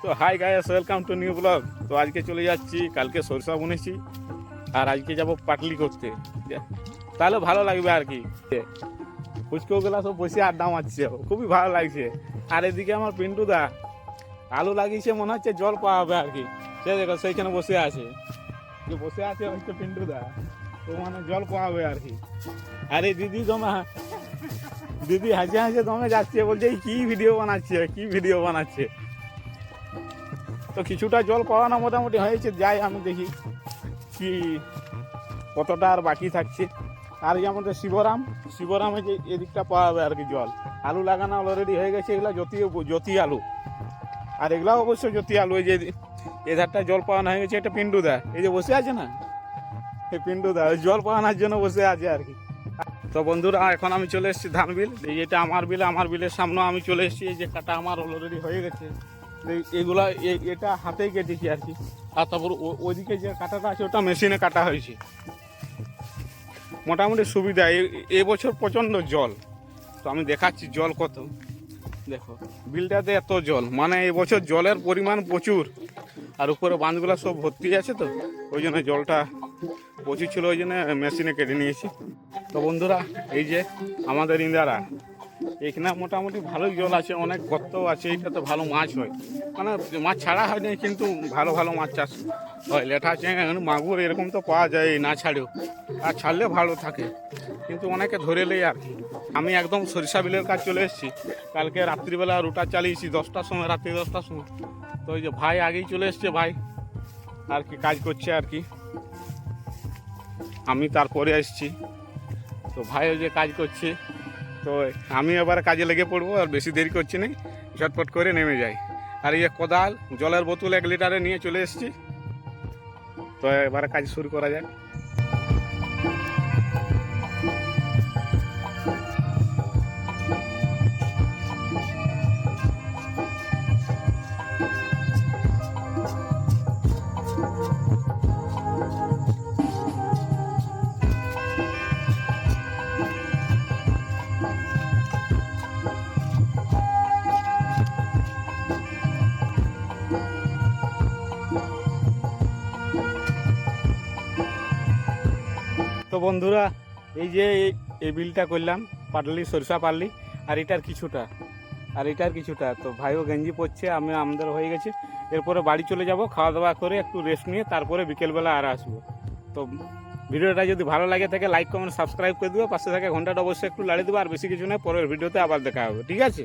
তো hi guys, welcome to new blog. তো আজকে চলে যাচ্ছি, কালকে সরষা বুনেছি আর আজকে যাব পাটলি করতে। তাহলে ভালো লাগবে আর কি। ফুচকোগুলা সব বসে আড্ডা মারছে, খুবই ভালো লাগছে। আর এদিকে আমার পিন্টু দা আলু লাগিয়েছে, মনে হচ্ছে জল পাওয়া হবে আর কি। সে দেখো সেইখানে বসে আছে, যে বসে আছে হচ্ছে পিন্টু দা, তো মানে জল পাওয়া হবে আর কি। আরে দিদি দমে দিদি হাসে হাসে দমে যাচ্ছে, বলছে এই কি ভিডিও বানাচ্ছে, কি ভিডিও বানাচ্ছে। তো কিছুটা জল পাওয়ানো মোটামুটি হয়েছে, যাই আমি দেখি কি কতটা আর বাকি থাকছে। আর এই আমাদের শিবরামে যে এদিকটা পাওয়া যাবে আর কি জল। আলু লাগানো অলরেডি হয়ে গেছে, এগুলা জ্যোতি আলু। আর এগুলা অবশ্য জ্যোতি আলু। এই যে এধারটা জল পাওয়ানো হয়ে গেছে, এটা পিন্টুদা এই যে বসে আছে না, এই পিন্টুদা জল পাওয়ানোর জন্য বসে আছে আর কি। তো বন্ধুরা, এখন আমি চলে এসেছি ধান বিল। এটা আমার বিল, আমার বিলের সামনে আমি চলে এসেছি। এই যে কাটা আমার অলরেডি হয়ে গেছে, এগুলা এটা হাতেই কেটেছি আর কি। আর তারপর ওইদিকে যে কাটাটা আছে ওটা মেশিনে কাটা হয়েছে। মোটামুটি সুবিধা। এবছর প্রচণ্ড জল। তো আমি দেখাচ্ছি জল কত। দেখো বিলটাতে এত জল, মানে এবছর জলের পরিমাণ প্রচুর। আর উপরে বাঁধগুলো সব ভর্তি আছে, তো ওই জন্য জলটা প্রচুর ছিল, ওই জন্য মেশিনে কেটে নিয়েছি। তো বন্ধুরা, এই যে আমাদের ইন্দারা, এখানে মোটামুটি ভালোই জল আছে, অনেক গর্তও আছে। এইটাতে ভালো মাছ হয়, মানে মাছ ছাড়া হয়নি, কিন্তু ভালো ভালো মাছ চাষ হয়। লেঠা চেঙ্গা মাগুর এরকম তো পাওয়া যায় না ছাড়েও, আর ছাড়লে ভালো থাকে, কিন্তু অনেকে ধরে নেই আর কি। আমি একদম সরিষা বিলের কাজ চলে এসেছি। কালকে রাত্রিবেলা রুটার চালিয়েছি 10টার সময়, রাত্রি 10টার সময়। তো ওই যে ভাই আগেই চলে এসছে, ভাই আর কি কাজ করছে আর কি। আমি তারপরে এসেছি, তো ভাই ওই যে কাজ করছে। তো আমি এবার কাজে লেগে পড়বো, আর বেশি দেরি করছি না, ঝটপট করে নেমে যাই। আর এই কোদাল, জলের বোতল 1 লিটারে নিয়ে চলে এসেছি। তো এবারে কাজ শুরু করা যাক। তো বন্ধুরা, এই যে এই বিলটা করলাম, পাটলি সরিষা পারলি, আর এটার কিছুটা। তো ভাইও গেঞ্জি পরছে, আমাদের হয়ে গেছে। এরপরে বাড়ি চলে যাব, খাওয়া দাওয়া করে একটু রেস্ট নিয়ে তারপরে বিকেলবেলা আর আসবো। তো ভিডিওটা যদি ভালো লাগে থাকে লাইক কমেন্ট সাবস্ক্রাইব করে দেবো, পাশে থাকে ঘন্টাটা অবশ্যই একটু লাড়িয়ে দেবো। আর বেশি কিছু নয়, পরের ভিডিওতে আবার দেখা হবে, ঠিক আছে।